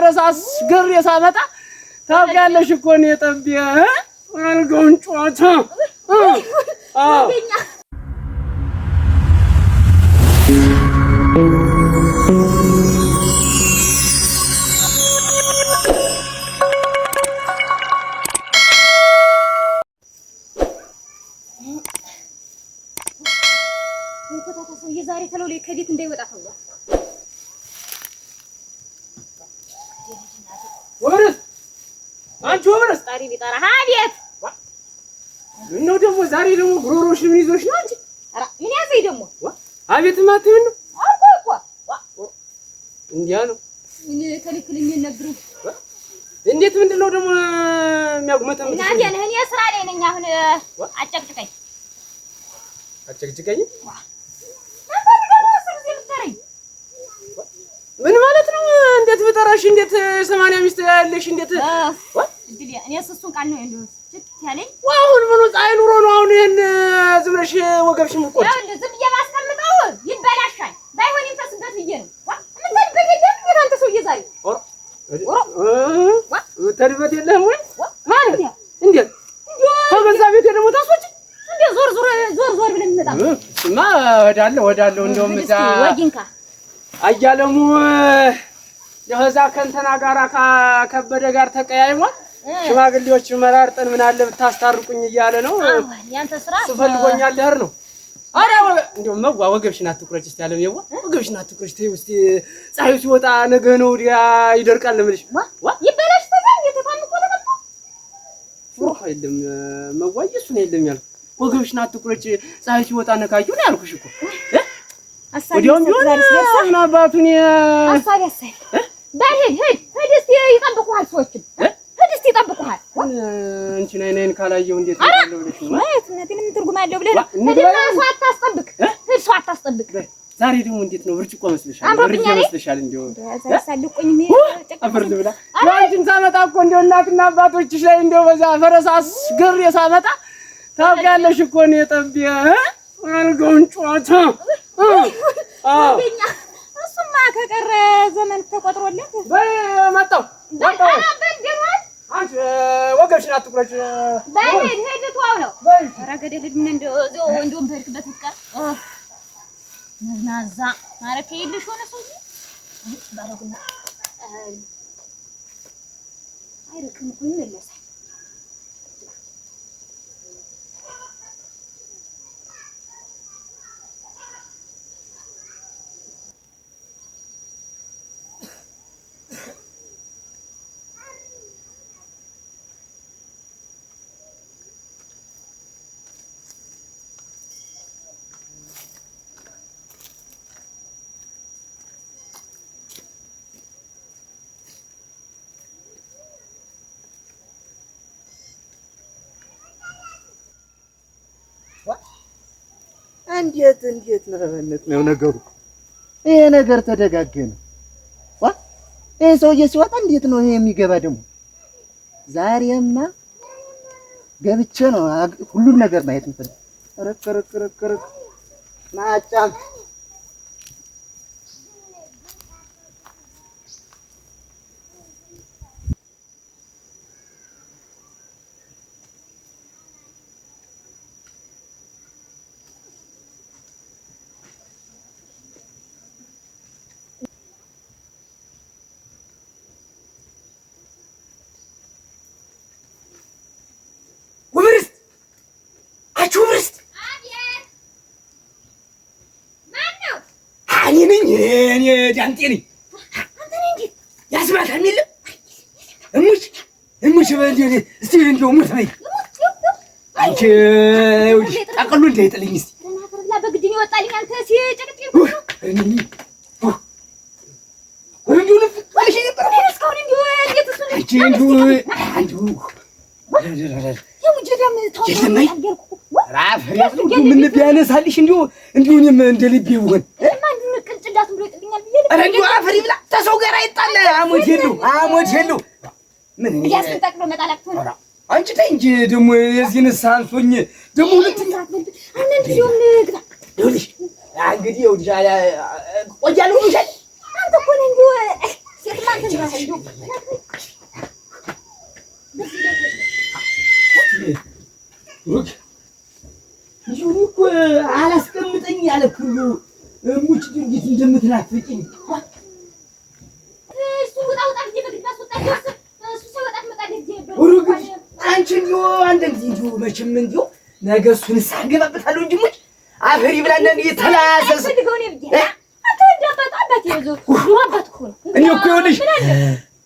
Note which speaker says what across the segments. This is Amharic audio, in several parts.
Speaker 1: ረሳስ ግር የሳመጣ ታውቂያለሽ እኮ ነው የጠብየ አልገውን ጫታ
Speaker 2: ዛሬ ተሎሌ ከቤት እንዳይወጣ ተብሏል።
Speaker 1: ወብረስ አንቺ ወብረስ
Speaker 2: ጣሪ ቢጠራ አቤት
Speaker 1: ምነው ደግሞ ዛሬ ደግሞ ጉሮሮሽ ምን ይዞሽ ነው አንቺ?
Speaker 2: ኧረ ምን ያዘኝ ደግሞ
Speaker 1: አቤት ማተም ነው
Speaker 2: አርቆ
Speaker 1: እንዲያ ነው
Speaker 2: ምን ከልክልኝ ነግሩ
Speaker 1: እንዴት ምንድነው ደግሞ የሚያጉመተም
Speaker 2: ምን አዲያ ነህ? እኔ ስራ ላይ ነኝ። አሁን አጨቅጭቀኝ
Speaker 1: ምን ማለት ነው? እንዴት ብጠራሽ እንዴት 80 ሚስት ያለሽ እንዴት
Speaker 2: እንዴ? እኔ እሱን ቃል ነው ያለው ጭት ያለኝ
Speaker 1: አሁን ምን ፀሐይ ኑሮ ነው አሁን ይሄን ዝም ብለሽ ወገብሽን ቆጭ
Speaker 2: ያው ዝም የማስቀምጠው ይበላሻል። ባይሆን ይፈስበት ብዬ ነው ምን ተድበት የለም አንተ ሰውዬ ዛሬ
Speaker 1: ተድበት የለም ወይ ማለት እንዴት ከበዛ ቤት ደግሞ ታስወጭ
Speaker 2: እንዴ ዞር ብለን እንመጣ
Speaker 1: እማ ወዳለው እንደውም እዛ
Speaker 2: ወጊንካ
Speaker 1: አያለሙ የዛ ከንተና ጋራ ከበደ ጋር ተቀያይሟል። ሽማግሌዎች መራርጠን ምን አለ ብታስታርቁኝ እያለ ነው።
Speaker 2: ያንተ ስራ
Speaker 1: ስፈልጎኛል ለህር ነው። አረ እንደው መዋ ወገብሽን አትኩረጭ እስቲ ያለም የዋ ወገብሽን አትኩረጭ ተይው እስቲ ፀሐዩ ሲወጣ ነገ ነው ዲያ ይደርቃል ለምልሽ
Speaker 2: ይበላሽ ተዛኝ የተታምቆ ተመጣ
Speaker 1: ፉሩ አይደለም መዋይ እሱ ነው አይደለም ያልኩ ወገብሽን አትኩረጭ ፀሐዩ ሲወጣ ነካዩ ነው ያልኩሽ እኮ ወዲያውም ቢሆን አባቱን
Speaker 2: አሳብ ያሳይ ባልሄድ ሄድ እስቲ ይጠብቁሃል ሰዎችም ሄድ እስቲ ይጠብቁሃል
Speaker 1: አንቺ ነይነን ካላየው እንዴት ነው ብለሽ ነው
Speaker 2: ማለት ምን ትርጉም አለው ብለህ ሄድና ሰው አታስጠብቅ ሄድ ሰው አታስጠብቅ
Speaker 1: ዛሬ ደግሞ እንዴት ነው ብርጭቆ መስለሻል ብርጭቆ መስለሻል እንደው
Speaker 2: ሳልቆኝ ምን
Speaker 1: አፈርድ ብላ አንቺን ሳመጣ እኮ እንደው እናትና አባቶችሽ ላይ እንደው በዛ ፈረሳስ ግር የሳመጣ ታውቂያለሽ እኮ ነው የጠብየ አልገውን ጫታ
Speaker 2: እሱማ ከቀረ ዘመን ተቆጥሮለት
Speaker 1: መጣው አንቺ ወገብሽን አትቁረጭ
Speaker 2: ባይሄድ ሄድቷው ነው ኧረ ገደል እንደውም በሄድክበት ይቀር ነዝናዛ ኧረ ከሄድሽ ሆነ ሰውዬ ባረጉና አይርቅም እኮ ይመለሳል።
Speaker 3: እንዴት ነው ነገሩ? ይሄ ነገር ተደጋገነ። ይሄ ሰውዬ ሲወጣ እንዴት ነው ይሄ የሚገባ ደግሞ? ዛሬማ ገብቼ ነው ሁሉን ነገር ማየት እንፈልግ። ረክ ማጫም
Speaker 4: እኔ ዳንጤ ነኝ። አንተ ነህ እንዴ? ያስማታል የሚል እሙሽ በእንዴ እስቲ እንደው ሙት በይ አንቺ ጠቅሉ እንዳይጥልኝ እስቲ
Speaker 2: እናትላ በግድን ይወጣልኝ አንተ ሲጨቅጭቅ
Speaker 4: ወንዱ ልፍ ባልሽ ነበር
Speaker 2: እስካሁን እንደው እንዴት እሱ
Speaker 4: አንቺ
Speaker 2: የሙጀዳም ታውቃለህ
Speaker 4: ራፍ ምን ቢያነሳልሽ እንደው እኔም እንደ ልቤ ይሆን
Speaker 2: ቅንጭላቱን ብሎ ይጥልኛል ብዬ
Speaker 4: ኧረ እንደው አፈር ይብላ ተሰው ጋር አይጣላ አሞት የለው ምን
Speaker 2: ያስጠቅሎ መጣላክቶ ነው።
Speaker 4: አንቺ ተይ እንጂ ደግሞ የዚህን ሳንሶኝ ደግሞ ሁለተኛ
Speaker 2: አንተ ዲዮም ግራ
Speaker 4: ይኸውልሽ እንግዲህ ይኸውልሽ ቆያለሁ ብለሻል።
Speaker 2: አንተ እኮ ነህ እንደው
Speaker 4: እኮ አላስቀምጠኝ ያለ ሁሉ ሙች ድርጊት እንደምትናፍቂኝ አንቺ እንዲሁ አንድ ጊዜ እንዲሁ መቼም እንዲሁ ነገ እሱን ሳገባበታለሁ እንጂ ሙች አፈሪ ብላና እንዲህ ተላሰስ እኔ እኮ ይኸውልሽ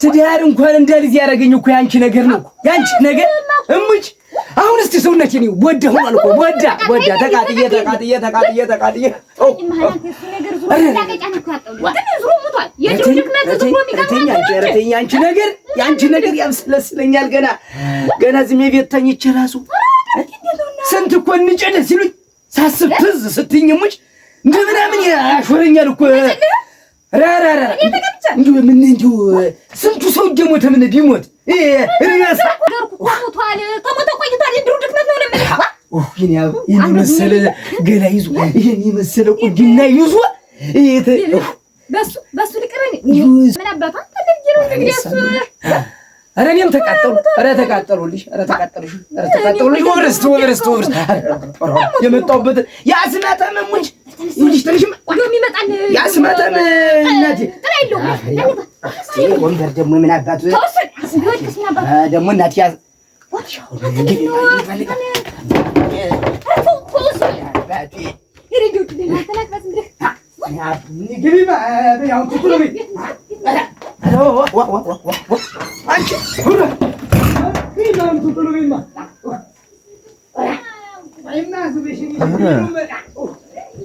Speaker 4: ትዳር እንኳን እንደዚህ ያደረገኝ እኮ ያንቺ ነገር ነው እኮ ያንቺ ነገር እሙች አሁን እስቲ ሰውነቴ ነው ወደ ሆኗል እኮ ወደ ተቃጥዬ ያንቺ ነገር ያብስለስለኛል ገና ዝም ቤት ተኝቼ እራሱ ስንት እኮ እንጨደ ሲሉኝ ሳስብ ትዝ ስትይኝ እሙች እንደምናምን ያሾረኛል እኮ እንዲሁ ምን እንዲሁ ስንቱ ሰው እየሞተ ምን ቢሞት ሪያሳ
Speaker 2: ከሞተ ቆይቷል። እንዲሁ ድክመት ነው ለምን
Speaker 4: ይሄን መሰለ ገላ ይዞ ይሄን መሰለ ቁጅና ይዞ
Speaker 2: በሱ ልቅረን ምን አባቷ ተደግሮ እንግዲህ እሱ
Speaker 4: ኧረ እኔም ተቃጠሉልሽ ወብረስት የመጣሁበት የአስማተም ሙንጭ ይልሽ ተልሽም
Speaker 2: የሚመጣን
Speaker 4: የአስማተም እናቴ ወንበር ደግሞ ምን አባቱ ደግሞ እናቴ ያዝ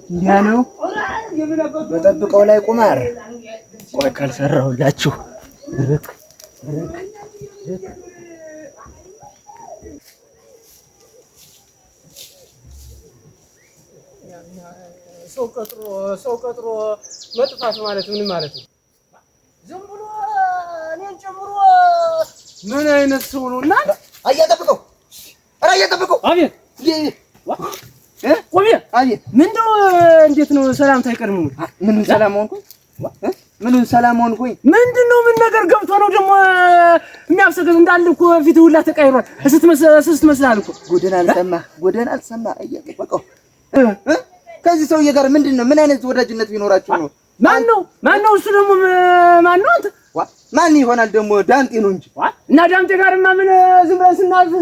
Speaker 3: እንዲያ ነው በጠብቀው ላይ ቁማር ቆይ ካልሰራሁላችሁ
Speaker 1: ሰው ቀጥሮ መጥፋት ማለት ምን ማለት ነው? ዝም ብሎ እኔን ጨምሮ ምን አይነት ሰው ነው? እና
Speaker 3: አያጠብቀው
Speaker 1: አቤት ቆይ
Speaker 3: አቤት
Speaker 1: ምንድነው? እንዴት ነው ሰላምታ አይቀርም?
Speaker 3: ምኑን ሰላም ሆንኩኝ?
Speaker 1: ምንድነው? ምን ነገር ገብቶ ነው ደግሞ የሚያፍሰግል እንዳለ እኮ ፊት ሁላ ተቀይሯል። እስስት መስላል እኮ
Speaker 3: ጎደና አልሰማ አያጠብቀው ከዚህ ሰውዬ ጋር ምንድነው? ምን አይነት ወዳጅነት ቢኖራችሁ ነው?
Speaker 1: ማነው? እሱ ደግሞ ማነው? አንተ
Speaker 3: ማን ይሆናል ደግሞ? ዳምጤ ነው እንጂ
Speaker 1: እና ዳምጤ ጋርማ ምን ዝም ብለን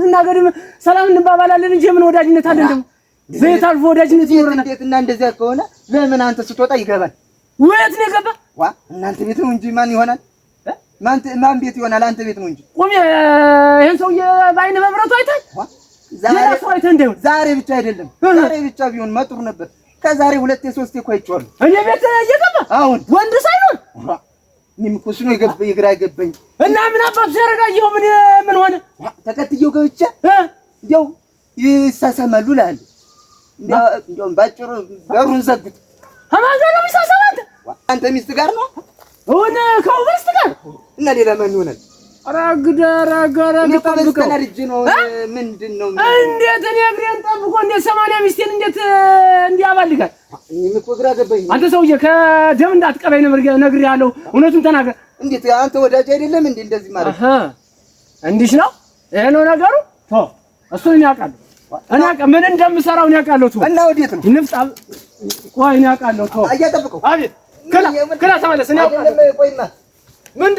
Speaker 1: ስናገድም ሰላም እንባባላለን እንጂ ምን ወዳጅነት አለን? ደግሞ ዘይት አልፎ ወዳጅነት ይኖርና
Speaker 3: እንዴትና እንደዚያ ከሆነ ለምን አንተ ስትወጣ ይገባል?
Speaker 1: ወይት ነው የገባ?
Speaker 3: እናንተ ቤት ነው እንጂ ማን ይሆናል? ማን ቤት ይሆናል? አንተ ቤት ነው እንጂ።
Speaker 1: ቆሜ ይሄን ሰውዬ በአይነ መብረቱ አይተህ
Speaker 3: ዛሬ ብቻ አይደለም፣ ዛሬ ብቻ ቢሆን መጥሩ ነበር። ከዛሬ 2 3 እኮ አይቼዋለሁ
Speaker 1: እኔ ቤት እየገባ
Speaker 3: አሁን
Speaker 1: ወንድ ሳይሆን
Speaker 3: እኔም እኮ እሱ ነው የግራ አይገባኝ
Speaker 1: እና ምን አባቱ ሲያረጋየው ምን ሆነ?
Speaker 3: ተከትየው ገብቼ እንደው ይሳሳማሉ እላለሁ። እንደውም ባጭሩ በሩን ዘግት
Speaker 1: አማዛ ነው የሚሳሳማት
Speaker 3: አንተ ሚስት ጋር ነው
Speaker 1: ሆነ ከውበስት ጋር
Speaker 3: እና ሌላ ማን ይሆናል?
Speaker 1: አራግዳራ ጠብቀው
Speaker 3: ነው ምንድነው?
Speaker 1: እንዴት እኔ እግሬን ጠብቆ እንዴት 80 ሚስቴን እንዴት እንዲያባልጋል?
Speaker 3: እኔም እኮ ግራ ገባኝ።
Speaker 1: አንተ ሰውዬ ከደም እንዳትቀበኝ ነግሬሃለሁ። እውነቱን ተናገር።
Speaker 3: እንዴት አንተ ወዳጅ አይደለም እንዴ እንደዚህ ማለት?
Speaker 1: እንዲህ ነው ይሄ ነው ነገሩ። እሱን እኔ አውቃለሁ። ምን እንደምሰራው እኔ አውቃለሁ።
Speaker 3: እና ወዴት ነው
Speaker 1: ንፍጣ? ቆይ እኔ አውቃለሁ።
Speaker 3: አያጠብቀው።
Speaker 1: አቤት ክላ ተመለስ። እኔ አውቃለሁ።
Speaker 3: ቆይማ ምን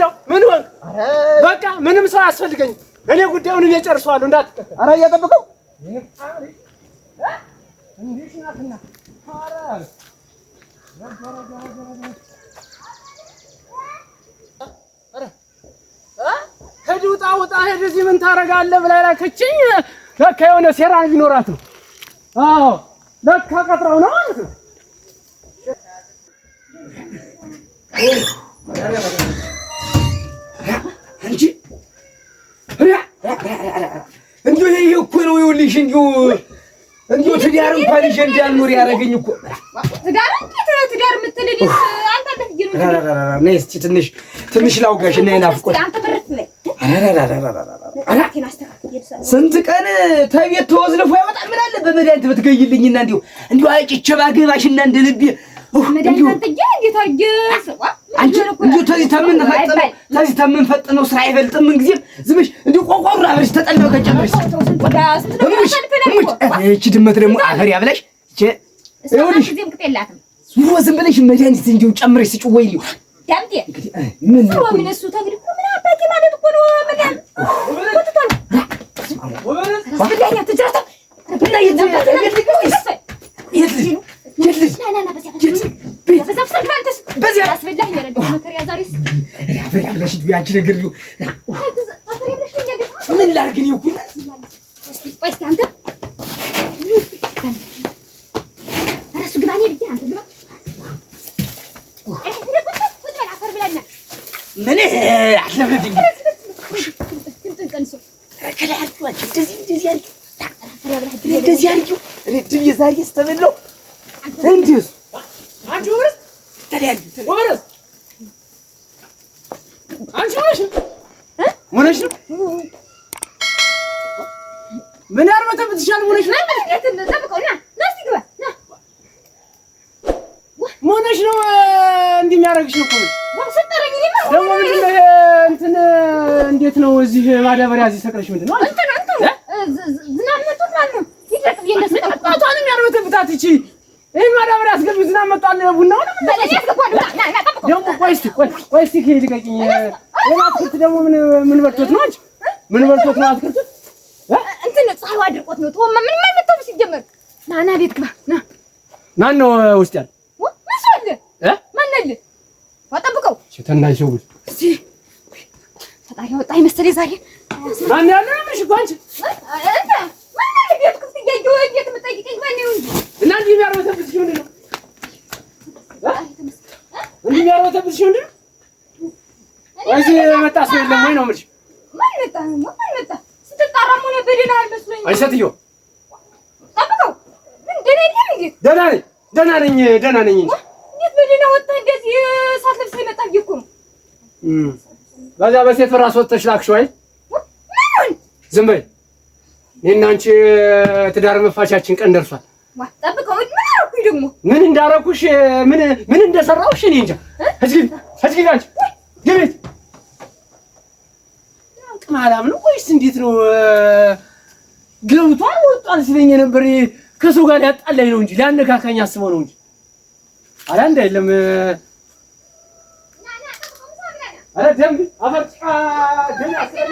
Speaker 3: ሆነ?
Speaker 1: በቃ ምንም ሰው አያስፈልገኝም። እኔ ጉዳዩን እጨርሰዋለሁ። እንዳትከተል።
Speaker 3: ኧረ እያጠብቀው
Speaker 1: ሂድ ውጣ ሂድ እዚህ ምን ታደርጋለህ ብላ ላከችኝ። ለካ የሆነ ሴራ ቢኖራት ነው። አዎ ለካ ቀጥረው ነው ማለት ነው።
Speaker 4: አንቺ እንዲሁ ይሄ እኮ ነው ይኸውልሽ፣ እንዲሁ ትዳር እንኳን ይዤ እንዳልኖር ያደረገኝ እኮ
Speaker 2: ትዳር የምትልልኝ አንተ
Speaker 4: ነይ እስኪ ትንሽ ላውጋሽ እና ይናፍቆት ስንት ቀን ተቤት ተወዝልፎ ያወጣ ምን አለ በመድኃኒት ብትገይልኝና እንዲሁ አይጭቼ ባገባሽና እንደ ልቤ
Speaker 2: መድኃኒት እንዴት አድርጌ
Speaker 4: አንቺ እንዴት ተዚህ ተምንፈጥነው ስራ አይበልጥም። ምን ጊዜም ዝምሽ እንዴ ቆቆራ አብረሽ ተጠላው ከጨምርሽ እቺ ድመት ደግሞ አፈር ያብላሽ ይኸውልሽ ዝም ብለሽ መድኃኒት እንዲሁ ጨምረሽ ስጪው ወይ ሊው
Speaker 2: ዳምጤ ምን ነው ምን እሱ ተግሪ እኮ ምን አባቴ ማለት እኮ ነው መዳን ወጥቷል ወበረስ ተጀራታ እና ምን ላድርግ ነው ምን አትለብልኝ እንደዚህ አድርጊው ረድብ የዛሬ ስተበለው እንዴስ አንቺ ወረስ ተዳል ወረስ አንቺ ወረሽ ሞነሽ ምን ያርበተብትሻል ሞነሽ ነው ተጠብቀውና ናስቲ ግባ ና ሞነሽ ነው እንዲህ የሚያረግሽ ነው እኮ ወሰጠረኝ ደግሞ ምንድነው እንትን እንዴት ነው እዚህ ማዳበሪያ እዚህ ሰቅለሽ ምንድነው ዝናብ መጥቷል ማለት ነው ይደረቅ በእነሱ ተጣጣንም ያርበተብታት እቺ ይሄ ማዳበሪያ አስገቢ ዝናብ መጥቷል ቡናው ነው በለኝ ያስገባሉ ና ጠብቀው ደግሞ ቆይ እስቲ ልቀቂኝ አትክልት ደግሞ ምን በልቶት ነው አንቺ ምን በልቶት ነው አትክልት እንትን ፀሐዩ አድርቆት ነው ተወማ ምን ማይመጣው ሲጀመር ና ቤት ግባ ና ማን ነው ውስጥ ያለ ማን አለ ማን አለ ወጣብቀው ሸተናይ ሰው እስቲ ፈጣሪ ወጣ ይመስል ዛሬ ማን ያለ ነው እሺ ጓንቺ አንተ ማን አለ ቤት ክፍት ያየው እንዴት መጠይቀኝ ማን ነው እንጂ እና እንዲህ ያርበተብሽ ይሁን ነው እንዲህ ያርበተብሽ ይሁን ነው ወይስ መጣ ሰው የለም ወይ ነው የምልሽ ማን መጣ ስትጣራሙ ነው በደና አይመስለኝ አይሰትዮ ጠብቀው ምን ደና ነኝ እንዴት በደና ወጣ እንደዚህ ሳትለብስ ይመጣ ይኩ ነው ባዛ በሴት ራስ ወጥተሽ ላክሽው አይደል ዝም በይ እኔና አንቺ ትዳር መፋቻችን ቀን ደርሷል ጠብቀው ምን አደረኩኝ ደግሞ ምን እንዳረኩሽ ምን እንደሰራውሽ እኔ እንጃ እስኪ አንቺ ግቢት ቅማላም ነው ወይስ እንዴት ነው ገብቷል ወጣል ሲለኝ ነበር ከሰው ጋር ያጣላኝ ነው እንጂ ሊያነካካኝ አስበው ነው እንጂ አረ እንዳይለም አረ ደም አፈርጫ ደም አስለኝ